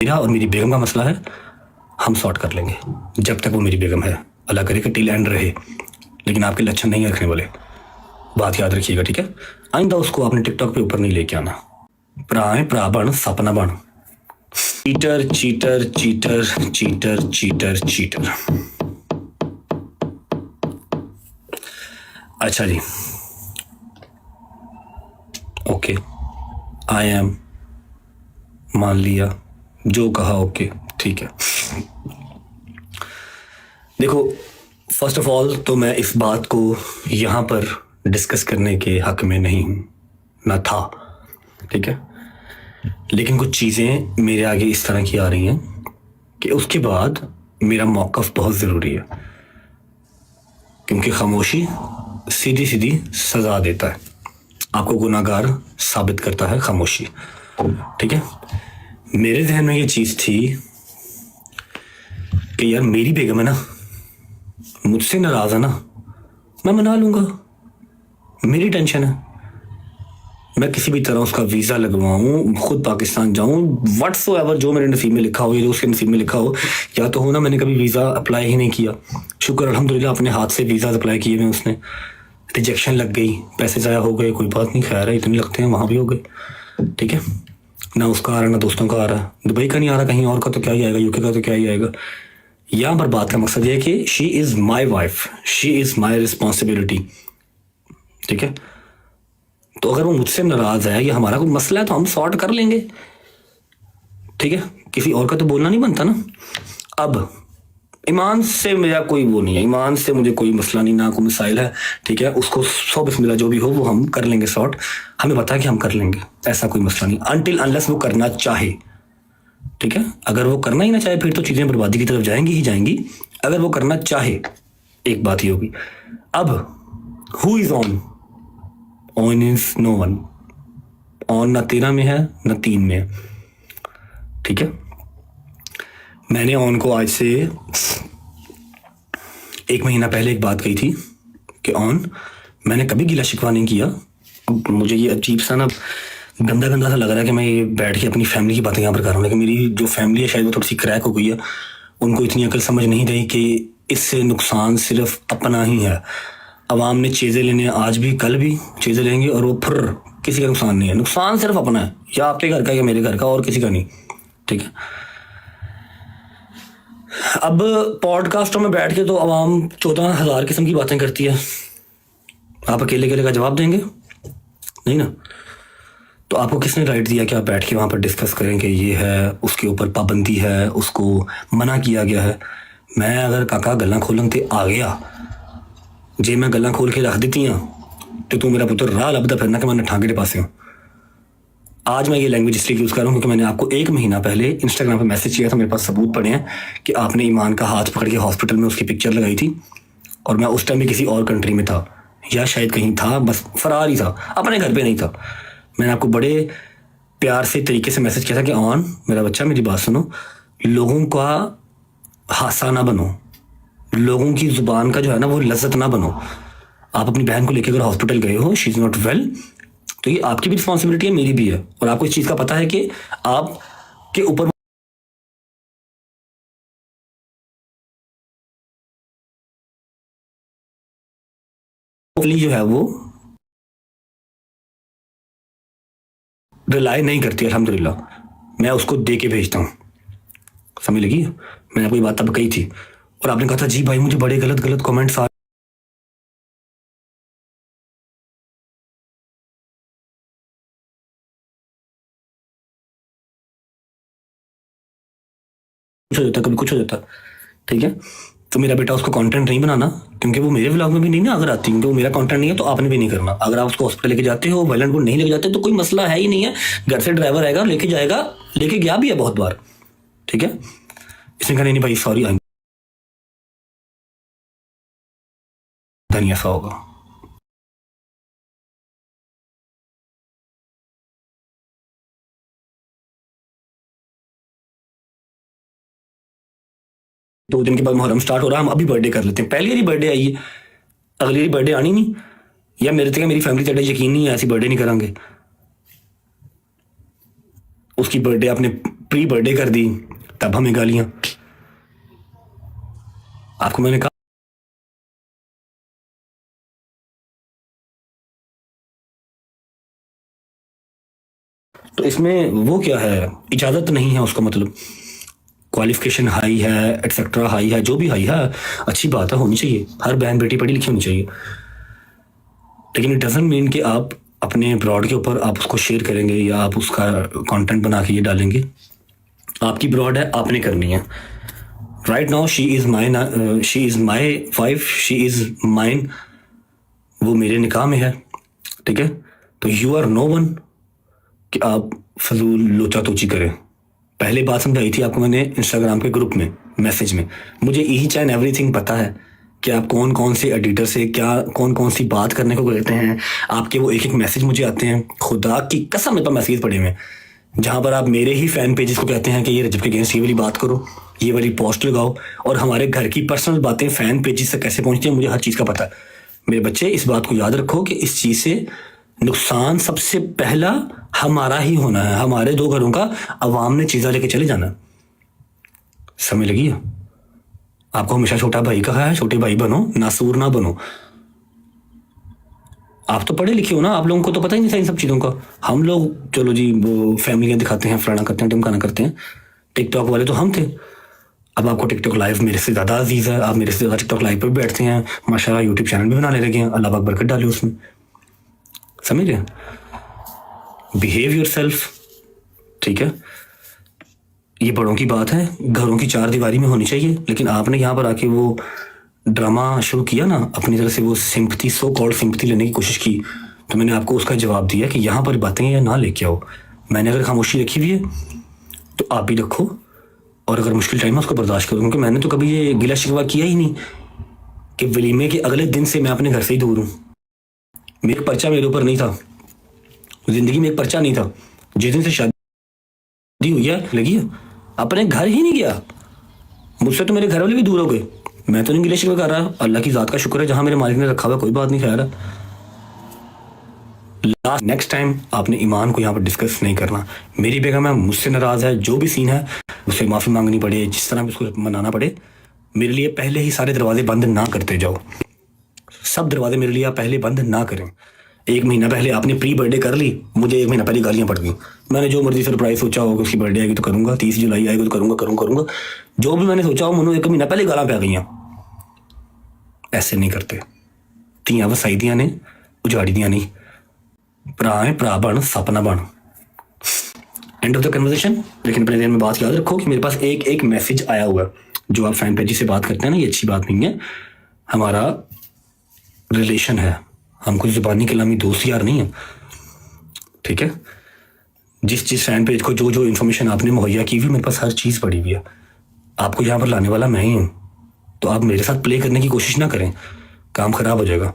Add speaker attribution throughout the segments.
Speaker 1: मेरा और मेरी बेगम का मसला है, हम सॉर्ट कर लेंगे जब तक वो मेरी बेगम है। अल्लाह करे कि टिल एंड रहे, लेकिन आपके लक्षण नहीं रखने वाले, बात याद रखिएगा, ठीक है। आइंदा उसको आपने टिकटॉक पे ऊपर नहीं लेके आना। प्राय प्राबण सपना बण। Cheater cheater cheater cheater cheater cheater. अच्छा जी, ओके, आई एम, मान लिया, जो कहा ओके, ठीक है। देखो, फर्स्ट ऑफ ऑल तो मैं इस बात को यहाँ पर डिस्कस करने के हक में नहीं हूँ, ना था, ठीक है। लेकिन कुछ चीज़ें मेरे आगे इस तरह की आ रही हैं कि उसके बाद मेरा मौक़िफ़ बहुत ज़रूरी है, क्योंकि खामोशी सीधी सीधी सज़ा देता है, आपको गुनाहगार साबित करता है खामोशी, ठीक है। मेरे जहन में ये चीज़ थी कि यार मेरी बेगम है ना, मुझसे नाराज़ है ना, मैं मना लूँगा, मेरी टेंशन है, मैं किसी भी तरह उसका वीज़ा लगवाऊँ, खुद पाकिस्तान जाऊँ, व्हाट्सोएवर जो मेरे नसीब में लिखा हो, या उसके नसीब में लिखा हो, या तो हो ना मैंने कभी वीज़ा अप्लाई ही नहीं किया, शुक्र अल्हम्दुलिल्लाह अपने हाथ से वीज़ा अप्लाई किए हुए, उसने रिजेक्शन लग गई, पैसे ज़ाया हो गए, कोई बात नहीं, खैर है, इतने लगते हैं, वहाँ भी हो गए, ठीक है। ना उसका आ रहा ना दोस्तों का आ रहा, दुबई का नहीं आ रहा, कहीं और का तो क्या ही आएगा, यूके का तो क्या ही आएगा। यहाँ पर बात का मकसद ये है कि she is my wife, she is my responsibility, ठीक है। तो अगर वो मुझसे नाराज़ है, ये हमारा कोई मसला है, तो हम सॉर्ट कर लेंगे, ठीक है। किसी और का तो बोलना नहीं बनता ना। अब ईमान से मेरा कोई वो नहीं है, ईमान से मुझे कोई मसला नहीं, ना कोई मिसाइल है, ठीक है। उसको सौ बिस्मिल्लाह जो भी हो वो हम कर लेंगे सॉर्ट, हमें पता है कि हम कर लेंगे, ऐसा कोई मसला नहीं, अनटिल अनलेस वो करना चाहे, ठीक है। अगर वो करना ही ना चाहे फिर तो चीज़ें बर्बादी की तरफ जाएंगी ही जाएंगी। अगर वो करना चाहे, एक बात ही होगी। अब who is on? On is no one. On ना 13 में है ना 3 में है, ठीक है। मैंने ऑन को आज से 1 महीना पहले एक बात कही थी कि ऑन, मैंने कभी गिला शिकवा नहीं किया। मुझे ये अजीब सा ना गंदा गंदा सा लग रहा है कि मैं ये बैठ के अपनी फैमिली की बातें यहाँ पर कर रहा हूँ, लेकिन मेरी जो फैमिली है शायद वो थोड़ी सी क्रैक हो गई है, उनको इतनी अकल समझ नहीं रही कि इससे नुकसान सिर्फ अपना ही है। अवाम ने चीज़ें लेने, आज भी कल भी चीज़ें लेंगे, और वो फिर किसी का नुकसान नहीं है, नुकसान सिर्फ अपना है, या आपके घर का या मेरे घर का, और किसी का नहीं, ठीक है। अब पॉडकास्टों में बैठ के तो अवाम 14,000 किस्म की बातें करती है, आप अकेले अकेले का जवाब देंगे नहीं ना। तो आपको किसने राइट दिया कि आप बैठ के वहाँ पर डिस्कस करें कि ये है, उसके ऊपर पाबंदी है, उसको मना किया गया है। मैं अगर काका गल्लां खोलन ते आ गया, जे मैं गल्लां खोल के रख दी तो तू मेरा पुत्र राह लभदा फिरना कि मैं ठांगे के पासे हूँ। आज मैं ये लैंग्वेज इसलिए यूज़ कर रहा हूँ क्योंकि मैंने आपको 1 महीना पहले इंस्टाग्राम पर मैसेज किया था, मेरे पास सबूत पड़े हैं कि आपने ईमान का हाथ पकड़ के हॉस्पिटल में उसकी पिक्चर लगाई थी, और मैं उस टाइम भी किसी और कंट्री में था, या शायद कहीं था, बस फरार ही था, अपने घर पे नहीं था। मैंने आपको बड़े प्यार से तरीके से मैसेज किया था कि ऑन मेरा बच्चा, मेरी बात सुनो, लोगों का हासा ना बनो, लोगों की ज़ुबान का जो है ना वो लज्जत ना बनो। आप अपनी बहन को लेकर अगर हॉस्पिटल गए हो, शी इज़ नॉट वेल, तो ये आपकी भी रिस्पॉन्सिबिलिटी है, मेरी भी है, और आपको इस चीज़ का पता है कि आपके ऊपर जो है वो रिलाई नहीं करती, अल्हम्दुलिल्लाह मैं उसको दे के भेजता हूँ, समझ लगी। मैंने आपको ये बात तब कही थी, और आपने कहा था जी भाई मुझे बड़े गलत गलत कमेंट्स आ कुछ हो जाता, कभी कुछ हो जाता, ठीक है। तो मेरा बेटा उसको कंटेंट नहीं बनाना, क्योंकि वो मेरे व्लॉग में भी नहीं ना अगर आती, क्योंकि वो मेरा कंटेंट नहीं है, तो आपने भी नहीं करना। अगर आप उसको हॉस्पिटल लेके जाते हो, वायलेंट को नहीं लेके जाते, तो कोई मसला है ही नहीं है, घर से ड्राइवर आएगा लेके जाएगा, लेके गया भी है बहुत बार, ठीक है। इसने कहा नहीं भाई सॉरी, धनिया सा होगा। दो दिन के बाद मुहर्रम स्टार्ट हो रहा है, हम अभी बर्थडे कर लेते हैं, पहली बारी बर्थडे आई है, अगली बारी बर्थडे आनी नहीं, या मेरे तक मेरी फैमिली तेरा यकीन नहीं है, ऐसी बर्थडे नहीं करांगे। उसकी बर्थडे आपने प्री बर्थडे कर दी, तब हमें गालियां। आपको मैंने कहा तो इसमें वो क्या है, इजाजत नहीं है उसका मतलब। क्वालिफिकेशन हाई है, एक्सेट्रा हाई है, जो भी हाई है अच्छी बात है, होनी चाहिए, हर बहन बेटी पढ़ी लिखी होनी चाहिए। लेकिन इट डजंट मीन कि आप अपने ब्रॉड के ऊपर आप उसको शेयर करेंगे या आप उसका कंटेंट बना के ये डालेंगे। आपकी ब्रॉड है, आपने करनी है। Right now she is my wife, she is mine, वो मेरे निकाह में है, ठीक है। तो यू आर नो वन कि आप फजूल लोचा तोची करें। पहले बात समझाई थी आपको मैंने इंस्टाग्राम के ग्रुप में, मैसेज में। मुझे ईच एंड एवरीथिंग पता है कि आप कौन कौन से एडिटर से क्या कौन कौन सी बात करने को कहते हैं। आपके वो एक एक मैसेज मुझे आते हैं, खुदा की कसम मेरे पास मैसेज पड़े हुए हैं जहाँ पर आप मेरे ही फैन पेजेस को कहते हैं कि ये रजब के अगेंस्ट ये वाली बात करो, ये वाली पोस्ट लगाओ। और हमारे घर की पर्सनल बातें फैन पेजेस से कैसे पहुँचती हैं मुझे हर चीज़ का पता है। मेरे बच्चे इस बात को याद रखो कि इस चीज़ से नुकसान सबसे पहला हमारा ही होना है, हमारे दो घरों का अवाम ने चीज़ा लेके चले जाना। समझ लगी है? आपको हमेशा छोटा भाई कहा है, छोटे भाई बनो, नासूर ना बनो। आप तो पढ़े लिखे हो ना, आप लोगों को तो पता ही नहीं था इन सब चीज़ों का। हम लोग चलो जी वो फैमिलियाँ दिखाते हैं, फलाना करते हैं, टिमकाना करते हैं। टिकटॉक वाले तो हम थे। अब आपको टिकटॉक लाइव मेरे से ज़्यादा अजीज़ है, आप मेरे से ज़्यादा टिकटॉक लाइव पर भी बैठते हैं, माशाल्लाह यूट्यूब चैनल भी बनाने लगे हैं, अल्लाह पाक बरकत डाले उसमें। समझ रहे? बिहेव योर सेल्फ, ठीक है। ये बड़ों की बात है, घरों की चार दीवारी में होनी चाहिए। लेकिन आपने यहाँ पर आके वो ड्रामा शुरू किया ना, अपनी तरह से वो सिंपथी, सो कॉल्ड सिंपथी लेने की कोशिश की, तो मैंने आपको उसका जवाब दिया कि यहाँ पर बातें या ना लेके आओ। मैंने अगर खामोशी रखी हुई है तो आप भी रखो, और अगर मुश्किल टाइम है उसको बर्दाश्त करो। क्योंकि मैंने तो कभी ये गिला शिकवा किया ही नहीं कि वलीमे के अगले दिन से मैं अपने घर से ही दूर हूँ। मेरा पर्चा मेरे ऊपर नहीं था, जिंदगी में एक पर्चा नहीं था। जिस दिन से शादी हुई है लगी है, अपने घर ही नहीं गया। मुझसे तो मेरे घर वाले भी दूर हो गए। मैं तो नहीं गिले शिकवे कर रहा, अल्लाह की ज़ात का शुक्र है, जहां मेरे मालिक ने रखा हुआ कोई बात नहीं। खैर लास्ट नेक्स्ट टाइम आपने ईमान को यहाँ पर डिस्कस नहीं करना। मेरी बेगम है, मुझसे नाराज़ है, जो भी सीन है उससे माफ़ी मांगनी पड़े, जिस तरह भी उसको मनाना पड़े, मेरे लिए पहले ही सारे दरवाजे बंद ना करते जाओ। सब दरवाजे मेरे लिए आप पहले बंद ना करें। एक महीना पहले आपने प्री बर्थडे कर ली, मुझे एक महीना पहले गालियां पड़ गई। मैंने जो मर्जी सरप्राइज सोचा होगा, उसकी बर्थडे आएगी तो करूंगा, 30 जुलाई आएगी तो करूंगा, जो भी मैंने सोचा हो, मनु एक महीना पहले गालां पै गई। ऐसे नहीं करते। तियां वसाई दियां ने, उजाड़ी दियां नहीं। भरा है, भरा बन, सपना बन। End of the conversation. लेकिन अपने दिन में बात याद रखो कि मेरे पास एक एक मैसेज आया हुआ है। जो आप फैन पेजी से बात करते हैं ना, ये अच्छी बात नहीं है। हमारा रिलेशन है, हम कुछ जुबानी कलामी दोस्त यार नहीं है, ठीक है। जिस फैन पेज को जो जो इन्फॉर्मेशन आपने मुहैया की हुई, मेरे पास हर चीज़ पड़ी हुई है। आपको यहाँ पर लाने वाला मैं ही हूँ, तो आप मेरे साथ प्ले करने की कोशिश ना करें, काम खराब हो जाएगा।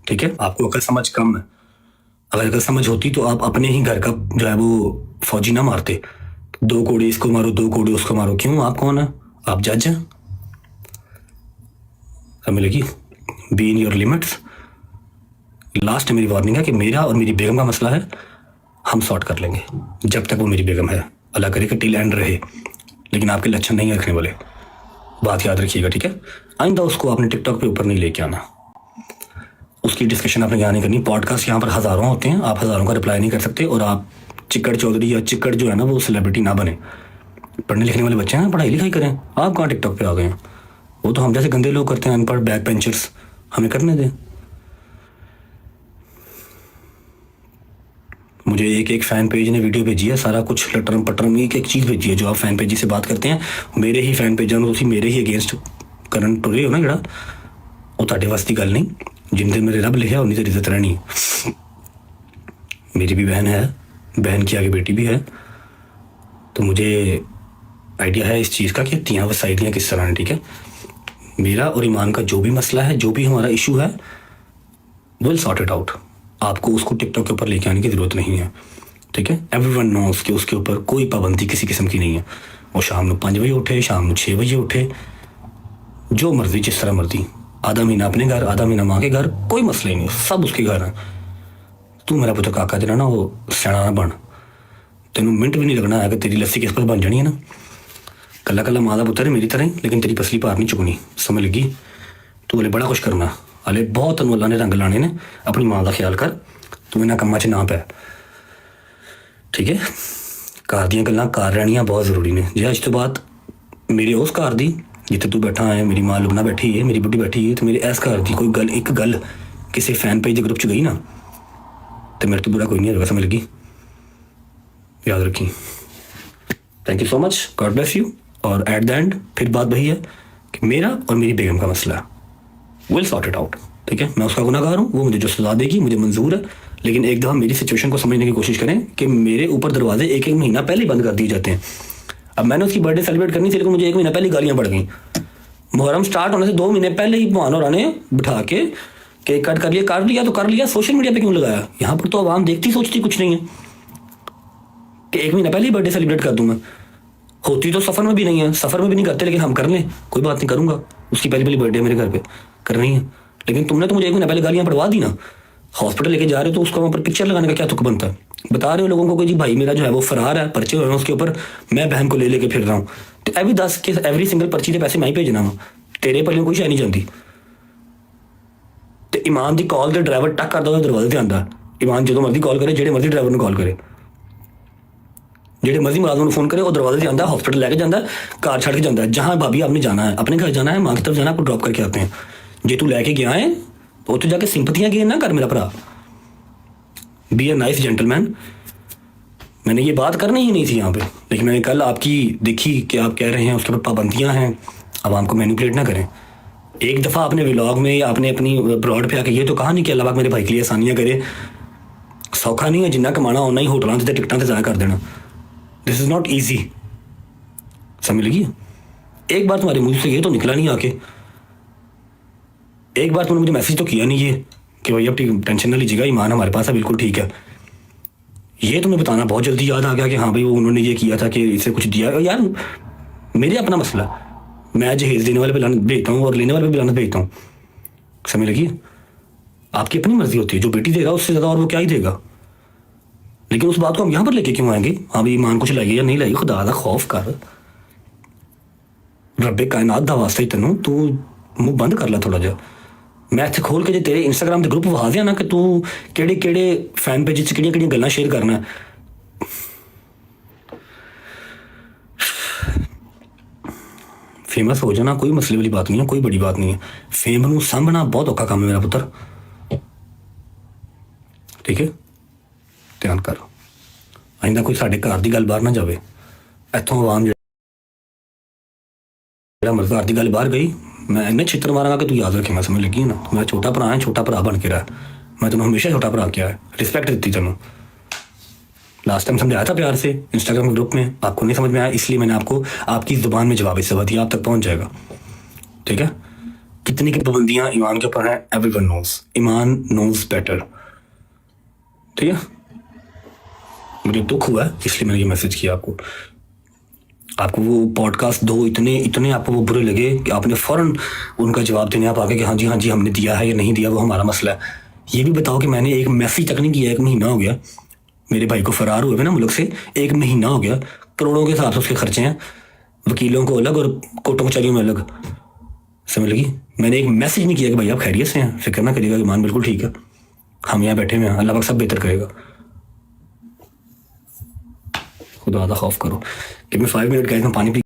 Speaker 1: ठीक है, आपको अकल समझ कम है। अगर अकल समझ होती तो आप अपने ही घर का जो है वो फौजी ना मारते। 2 कोड़े इसको मारो, 2 कोड़े उसको मारो। क्यों? आप कौन है? आप जज हैं? समझ लगी? Be in your limits. Last मेरी वार्निंग है कि मेरा और मेरी बेगम का मसला है, हम सॉर्ट कर लेंगे जब तक वो मेरी बेगम है। अल्लाह करे कि टिल एंड रहे, लेकिन आपके लक्षण नहीं रखने वाले, बात याद रखिएगा, ठीक है। आइंदा उसको आपने टिकटॉक पे ऊपर नहीं लेके आना, उसकी डिस्कशन आपने यहाँ नहीं करनी। पॉडकास्ट यहाँ पर हज़ारों होते हैं, आप हज़ारों का रिप्लाई नहीं कर सकते। और आप चिक्कड़ चौधरी या चिक्कड़ जो है ना, वो सेलिब्रिटी ना बने। पढ़ने लिखने वाले बच्चे हैं, पढ़ाई लिखाई करें। आप कहाँ टिकटॉक पे आ गए हैं? वो तो हम जैसे गंदे लोग करते हैं, अनपढ़ बैक बेंचर्स, हमें करने दें। मुझे एक एक फ़ैन पेज ने वीडियो भेजी है, सारा कुछ लटरम पटरम एक एक चीज़ भेजी है। जो आप फ़ैन पेजी से बात करते हैं, मेरे ही फ़ैन पेजां तुसीं मेरे ही अगेंस्ट करन टुरे हो ना, ਜਿਹੜਾ ਉਹ ਤੁਹਾਡੇ वास की गल नहीं। जिन दिन मेरे रब लिखा उन्नी देर इज्जत रहनी। मेरी भी बहन है, बहन की आगे बेटी भी है, तो मुझे आइडिया है इस चीज़ का कि तियाँ वसाइलियाँ किस तरह हैं, ठीक है। मेरा और ईमान का जो भी मसला है, जो भी हमारा इशू है, विल सॉर्ट इट आउट। आपको उसको टिकटॉक के ऊपर लेके आने की ज़रूरत नहीं है, ठीक है। एवरीवन नोस कि उसके ऊपर कोई पाबंदी किसी किस्म की नहीं है। वो शाम को 5 बजे उठे, शाम को 6 बजे उठे, जो मर्जी जिस तरह मर्जी, आधा महीना अपने घर, आधा महीना माँ के घर, कोई मसला ही नहीं, सब उसके घर है। तू मेरा पुत्र काका तेरा ना वो सियाना ना बन, तेनों मिनट भी नहीं लगना है कि तेरी लस्सी किस पर बन जानी है ना। कला कला माँ का पुत्र है मेरी तरह ही, लेकिन तेरी पसली पार नहीं चुकनी, समझ लगी। तू हले बड़ा कुछ करना, हले बहुत तेन अल्लाह ने रंग लाने ने। अपनी माँ का ख्याल कर, तू इन्होंने कम्मा च ना पै, ठीक है। घर दी गल्लां घर रहनियां बहुत जरूरी ने। जे अज तो बाद मेरी उस घर दी जिथे तू बैठा है, मेरी माँ लुबना बैठी है, मेरी बुढ़ी बैठी है, तो मेरे इस घर की कोई गल एक गल किसी फैन पेज के ग्रुप च गई ना, तो मेरे तो बुरा कोई नहीं होगा, समझ लगी। याद रखी। Thank you so much, God bless you. और एट द एंड फिर बात वही है कि मेरा और मेरी बेगम का मसला है, विल सॉर्ट इट आउट, ठीक है। मैं उसका गुनाहगार हूँ, वो मुझे जो सजा देगी मुझे मंजूर है, लेकिन एक दफ़ा मेरी सिचुएशन को समझने की कोशिश करें कि मेरे ऊपर दरवाजे एक एक महीना पहले ही बंद कर दिए जाते हैं। अब मैंने उसकी बर्थडे सेलिब्रेट करनी थी, लेकिन मुझे एक महीना पहले गालियाँ पड़ गई। मुहर्रम स्टार्ट होने से 2 महीने पहले ही मोहन और ने बिठा के केक कट कर लिया, काट लिया तो कर लिया, सोशल मीडिया पे क्यों लगाया? यहाँ पर तो आवाम देखती सोचती कुछ नहीं है कि 1 महीना पहले ही बर्थडे सेलिब्रेट कर दूँ मैं। होती तो सफ़र में भी नहीं है, सफ़र में भी नहीं करते, लेकिन हम कर लें, कोई बात नहीं, करूँगा। उसकी पहली पहली बर्थडे मेरे घर पे करनी है, लेकिन तुमने तो मुझे 1 महीना पहले गालियाँ पड़वा दी ना। हॉस्पिटल लेके जा रहे हो तो उसका वहाँ पर पिक्चर लगाने का क्या तुक बनता है? बता रहे हो लोगों को कि जी भाई मेरा जो है वो फरार है, पर्चे हुए हैं उसके ऊपर, मैं बहन को ले लेके फिर रहा हूँ, तो एवरी 10 के एवरी सिंगल पर्ची के पैसे मैं ही भेजना वा, तेरे पल्ले कोई शायद नहीं जानती। तो ईमान की कॉल तो ड्राइवर टक करता दरवाजे से आता, ईमान जो मर्जी कॉल करे, जेडे मर्जी ड्राइवर कॉल करे, जेडे मर्जी मुलाजम फोन करे, वो दरवाजे से आता, हॉस्पिटल लेके जाता, कार छड़ के जाता है, जहाँ भाभी आपने जाना है, अपने घर जाना है, माँ की तरफ जाना है, आपको ड्रॉप करके आते हैं। जे तू लैके गया है तो उत्थे जाके सिंपतियां गेन ना कर मेरा भरा, बी ए नाइस जेंटलमैन। मैंने ये बात करनी ही नहीं थी यहाँ पे, लेकिन मैंने कल आपकी देखी कि आप कह रहे हैं उसके ऊपर पाबंदियाँ हैं, अब हमको मैनिपुलेट ना करें। एक दफ़ा आपने व्लॉग में या आपने अपनी ब्रॉड पे आके ये तो कहा नहीं कि अल्लाह पाक मेरे भाई के लिए आसानियाँ करे। सौखा नहीं है, जिन्ना कमाना उन्ना ही होटलों से टिकटां से ज़ाया कर देना। दिस इज़ नॉट ईजी, समझ लगी। एक बार तुम्हारे मुंह से ये तो निकला नहीं आके, एक बार तुमने मुझे मैसेज तो किया नहीं ये कि भाई अब टेंशन ना लीजिएगा, ईमान हमारे पास है, बिल्कुल ठीक है। ये तुम्हें बताना बहुत जल्दी याद आ गया कि हाँ भाई वो उन्होंने ये किया था कि इसे कुछ दिया। यार मेरे अपना मसला, मैं जहेज देने वाले पे लानत भेजता हूँ और लेने वाले पे भी लानत भेजता हूँ, समझ लगी। आपकी अपनी मर्जी होती है, जो बेटी देगा उससे ज़्यादा और वो क्या ही देगा। लेकिन उस बात को हम यहाँ पर लेके क्यों आएंगे? हाँ भाई ईमान कुछ लाइए या नहीं लाइए, खुदा का खौफ कर, रब्बे कायनात दा वास्ते ही तेनों तू मुँह बंद कर ला थोड़ा जा। मैं इत्थे खोल के जो तेरे इंस्टाग्राम के ग्रुप वहा दिया ना कि तू केड़े केड़े फैन पेज च केड़ियां केड़ियां गल्लां शेयर करना। फेमस हो जाना कोई मसले वाली बात नहीं है, कोई बड़ी बात नहीं है। फेम नूं सामभना बहुत औखा काम है मेरा पुत्र, ठीक है। ध्यान कर, आइंदा कोई साडे घर दी गल बाहर ना जावे, इत्थों आवाम जिहड़ा मर्द घर दी गल बाहर गई, मैं इन्ने छित्र मारांगा कि तू याद रखेगा, समझ लगी ना। मेरा छोटा भरा है, छोटा भरा बन के रहा, मैं तेनों हमेशा छोटा भरा किया है, रिस्पेक्ट दी तेनों। लास्ट टाइम समझाया था प्यार से इंस्टाग्राम के ग्रुप में, आपको नहीं समझ में आया, इसलिए मैंने आपको आपकी जुबान में जवाब इससे दिया, आप तक पहुंच जाएगा, ठीक है। कितनी की पाबंदियां ईमान के ऊपर है, एवरीवन नोज, ईमान नोज बेटर, ठीक है। मुझे दुख हुआ है इसलिए मैंने ये मैसेज किया आपको। आपको वो पॉडकास्ट दो इतने इतने आपको वो बुरे लगे कि आपने फ़ौरन उनका जवाब देने आप आगे कि हाँ जी हमने दिया है या नहीं दिया, वो हमारा मसला है। ये भी बताओ कि मैंने एक मैसेज तक नहीं किया, 1 महीना हो गया मेरे भाई को फरार हुए ना मुल्क से, 1 महीना हो गया, करोड़ों के हिसाब से उसके खर्चे हैं, वकीलों को अलग और कोर्टों कचहरियों में अलग, समझ लगी। मैंने एक मैसेज नहीं किया कि भाई आप खैरियत से हैं, फिक्र ना करिएगा, ईमान बिल्कुल ठीक है, हम यहाँ बैठे हुए हैं, अल्लाह पाक सब बेहतर करेगा। खुदा दा खौफ करो। गिव मी 5 मिनट गाइस, मैं पानी पी